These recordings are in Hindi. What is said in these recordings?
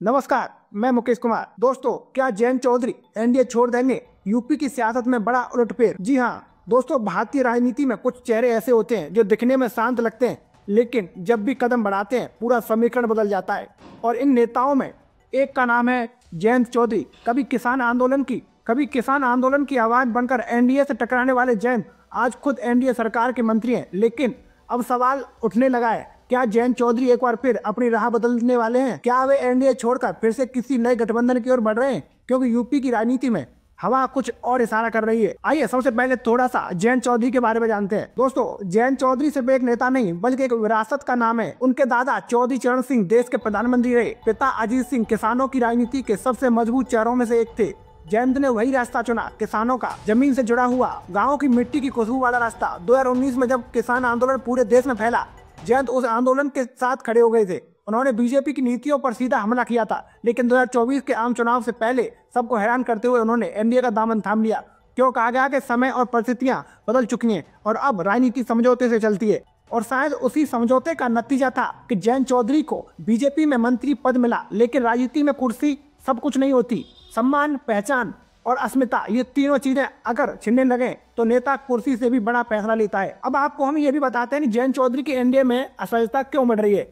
नमस्कार, मैं मुकेश कुमार। दोस्तों, क्या जयंत चौधरी एनडीए छोड़ देंगे? यूपी की सियासत में बड़ा उलटफेर। जी हाँ दोस्तों, भारतीय राजनीति में कुछ चेहरे ऐसे होते हैं जो दिखने में शांत लगते हैं, लेकिन जब भी कदम बढ़ाते हैं पूरा समीकरण बदल जाता है। और इन नेताओं में एक का नाम है जयंत चौधरी। कभी किसान आंदोलन की आवाज बनकर एनडीए से टकराने वाले जयंत आज खुद एनडीए सरकार के मंत्री हैं। लेकिन अब सवाल उठने लगा है, क्या जयंत चौधरी एक बार फिर अपनी राह बदलने वाले हैं? क्या वे एनडीए छोड़कर फिर से किसी नए गठबंधन की ओर बढ़ रहे हैं? क्योंकि यूपी की राजनीति में हवा कुछ और इशारा कर रही है। आइए सबसे पहले थोड़ा सा जयंत चौधरी के बारे में जानते हैं। दोस्तों, जयंत चौधरी सिर्फ एक नेता नहीं बल्कि एक विरासत का नाम है। उनके दादा चौधरी चरण सिंह देश के प्रधानमंत्री रहे। पिता अजीत सिंह किसानों की राजनीति के सबसे मजबूत चेहरों में से एक थे। जयंत ने वही रास्ता चुना, किसानों का, जमीन से जुड़ा हुआ, गाँव की मिट्टी की खुशबू वाला रास्ता। 2019 में जब किसान आंदोलन पूरे देश में फैला, जयंत उस आंदोलन के साथ खड़े हो गए थे। उन्होंने बीजेपी की नीतियों पर सीधा हमला किया था, लेकिन 2024 के आम चुनाव से पहले सबको हैरान करते हुए उन्होंने एनडीए का दामन थाम लिया। क्यों? कहा गया कि समय और परिस्थितियां बदल चुकी हैं और अब राजनीति समझौते से चलती है। और शायद उसी समझौते का नतीजा था कि जयंत चौधरी को बीजेपी में मंत्री पद मिला। लेकिन राजनीति में कुर्सी सब कुछ नहीं होती। सम्मान, पहचान और अस्मिता, ये तीनों चीजें अगर छिनने लगे तो नेता कुर्सी से भी बड़ा फैसला लेता है। अब आपको हम ये भी बताते हैं कि जयंत चौधरी की एनडीए में असहजता क्यों बढ़ रही है।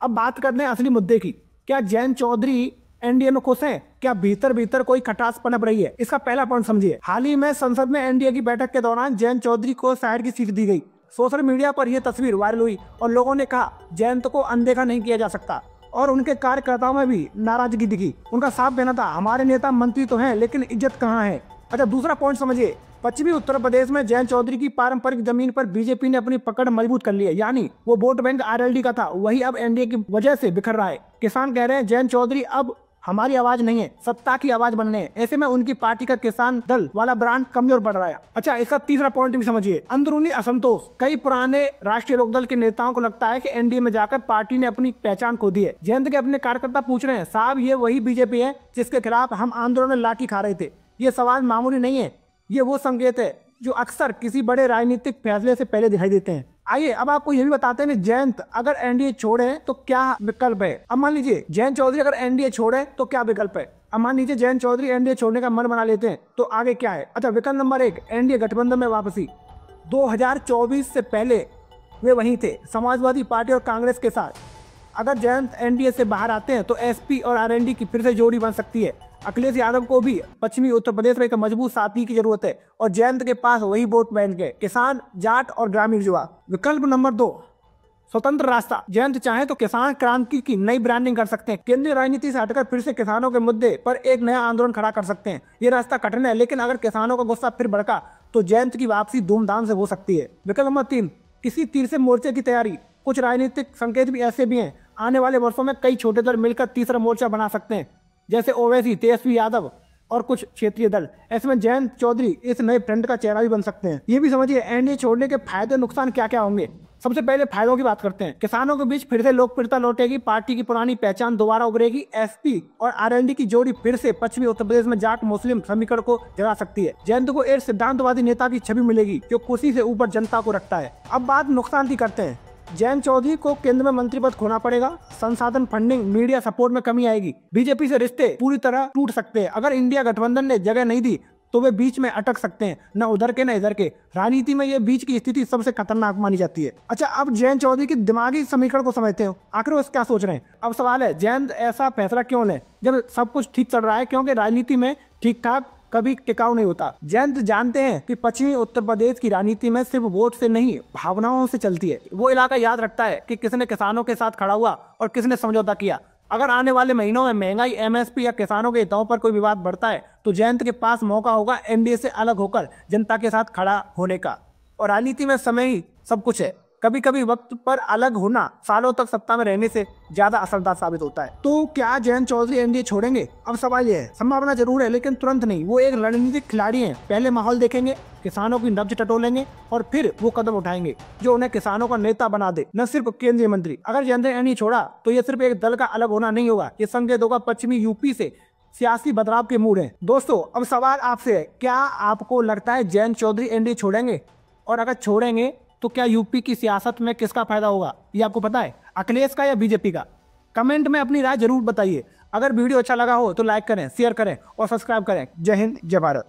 अब बात करते हैं असली मुद्दे की। क्या जयंत चौधरी एनडीए में खुश हैं? क्या भीतर भीतर कोई खटास पनप रही है? इसका पहला पॉइंट समझिए। हाल ही में संसद में एनडीए की बैठक के दौरान जयंत चौधरी को साइड की सीट दी गई। सोशल मीडिया पर यह तस्वीर वायरल हुई और लोगों ने कहा जयंत को अनदेखा नहीं किया जा सकता। और उनके कार्यकर्ताओं में भी नाराजगी दिखी। उनका साफ कहना था, हमारे नेता मंत्री तो हैं लेकिन इज्जत कहाँ है। अच्छा, दूसरा पॉइंट समझिए। पश्चिमी उत्तर प्रदेश में जयंत चौधरी की पारंपरिक जमीन पर बीजेपी ने अपनी पकड़ मजबूत कर ली है। यानी वो वोट बैंक आरएलडी का था, वही अब एनडीए की वजह से बिखर रहा है। किसान कह रहे हैं जयंत चौधरी अब हमारी आवाज नहीं है, सत्ता की आवाज बनने हैं। ऐसे में उनकी पार्टी का किसान दल वाला ब्रांड कमजोर पड़ रहा है। अच्छा, इसका तीसरा पॉइंट भी समझिए, अंदरूनी असंतोष। कई पुराने राष्ट्रीय लोकदल के नेताओं को लगता है कि एनडीए में जाकर पार्टी ने अपनी पहचान खो दी है। जयंत के अपने कार्यकर्ता पूछ रहे हैं, साहब ये वही बीजेपी है जिसके खिलाफ हम आंदोलन में लाठी खा रहे थे। ये सवाल मामूली नहीं है, ये वो संकेत है जो अक्सर किसी बड़े राजनीतिक फैसले से पहले दिखाई देते हैं। आइए अब आपको ये भी बताते हैं जयंत अगर एनडीए छोड़े तो क्या विकल्प है। अब मान लीजिए जयंत चौधरी अगर एनडीए छोड़े तो क्या विकल्प है। अब मान लीजिए जयंत चौधरी एनडीए छोड़ने का मन बना लेते हैं तो आगे क्या है। अच्छा, विकल्प नंबर 1, एनडीए गठबंधन में वापसी। 2024 से पहले वे वहीं थे, समाजवादी पार्टी और कांग्रेस के साथ। अगर जयंत एनडीए से बाहर आते हैं तो एसपी और आरएलडी की फिर से जोड़ी बन सकती है। अखिलेश यादव को भी पश्चिमी उत्तर प्रदेश में एक मजबूत साथी की जरूरत है और जयंत के पास वही वोट बैंक है, किसान, जाट और ग्रामीण युवा। विकल्प नंबर 2, स्वतंत्र रास्ता। जयंत चाहे तो किसान क्रांति की नई ब्रांडिंग कर सकते हैं, केंद्रीय राजनीति से हटकर फिर से किसानों के मुद्दे पर एक नया आंदोलन खड़ा कर सकते हैं। ये रास्ता कठिन है, लेकिन अगर किसानों का गुस्सा फिर भड़का तो जयंत की वापसी धूमधाम से हो सकती है। विकल्प नंबर 3, किसी तीसरे मोर्चे की तैयारी। कुछ राजनीतिक संकेत भी ऐसे भी हैं, आने वाले वर्षों में कई छोटे दल मिलकर तीसरा मोर्चा बना सकते हैं, जैसे ओवैसी, तेजस्वी यादव और कुछ क्षेत्रीय दल। ऐसे में जयंत चौधरी इस नए फ्रंट का चेहरा भी बन सकते हैं। ये भी समझिए एनडीए छोड़ने के फायदे नुकसान क्या क्या होंगे। सबसे पहले फायदों की बात करते हैं। किसानों के बीच फिर से लोकप्रियता लौटेगी, पार्टी की पुरानी पहचान दोबारा उभरेगी। एसपी और आरएलडी की जोड़ी फिर से पश्चिमी उत्तर प्रदेश में जाट मुस्लिम समीकरण को जगा सकती है। जयंत को एक सिद्धांतवादी नेता की छवि मिलेगी जो कुर्सी से ऊपर जनता को रखता है। अब बात नुकसान की करते हैं। जयंत चौधरी को केंद्र में मंत्री पद खोना पड़ेगा, संसाधन, फंडिंग, मीडिया सपोर्ट में कमी आएगी, बीजेपी से रिश्ते पूरी तरह टूट सकते हैं। अगर इंडिया गठबंधन ने जगह नहीं दी तो वे बीच में अटक सकते हैं, न उधर के न इधर के। राजनीति में ये बीच की स्थिति सबसे खतरनाक मानी जाती है। अच्छा, अब जयंत चौधरी की दिमागी समीकरण को समझते हो, आखिर वो क्या सोच रहे हैं। अब सवाल है, जयंत ऐसा फैसला क्यों लें जब सब कुछ ठीक चल रहा है? क्योंकि राजनीति में ठीक ठाक कभी टिकाऊ नहीं होता। जयंत जानते हैं कि पश्चिमी उत्तर प्रदेश की राजनीति में सिर्फ वोट से नहीं, भावनाओं से चलती है। वो इलाका याद रखता है कि किसने किसानों के साथ खड़ा हुआ और किसने समझौता किया। अगर आने वाले महीनों में महंगाई, एमएसपी या किसानों के हितों पर कोई विवाद बढ़ता है तो जयंत के पास मौका होगा एनडीए से अलग होकर जनता के साथ खड़ा होने का। और राजनीति में समय ही सब कुछ है। कभी कभी वक्त पर अलग होना सालों तक सत्ता में रहने से ज्यादा असरदार साबित होता है। तो क्या जयंत चौधरी एनडीए छोड़ेंगे? अब सवाल यह है, संभावना जरूर है लेकिन तुरंत नहीं। वो एक रणनीतिक खिलाड़ी हैं, पहले माहौल देखेंगे, किसानों की नब्ज टटोलेंगे और फिर वो कदम उठाएंगे जो उन्हें किसानों का नेता बना दे, न सिर्फ केंद्रीय मंत्री। अगर जयंत ने एनडीए छोड़ा तो ये सिर्फ एक दल का अलग होना नहीं होगा, ये संकेत होगा पश्चिमी यूपी से सियासी बदलाव के मूड है। दोस्तों, अब सवाल आपसे है, क्या आपको लगता है जयंत चौधरी एनडीए छोड़ेंगे? और अगर छोड़ेंगे तो क्या यूपी की सियासत में किसका फायदा होगा? ये आपको पता है, अखिलेश का या बीजेपी का? कमेंट में अपनी राय जरूर बताइए। अगर वीडियो अच्छा लगा हो तो लाइक करें, शेयर करें और सब्सक्राइब करें। जय हिंद, जय भारत।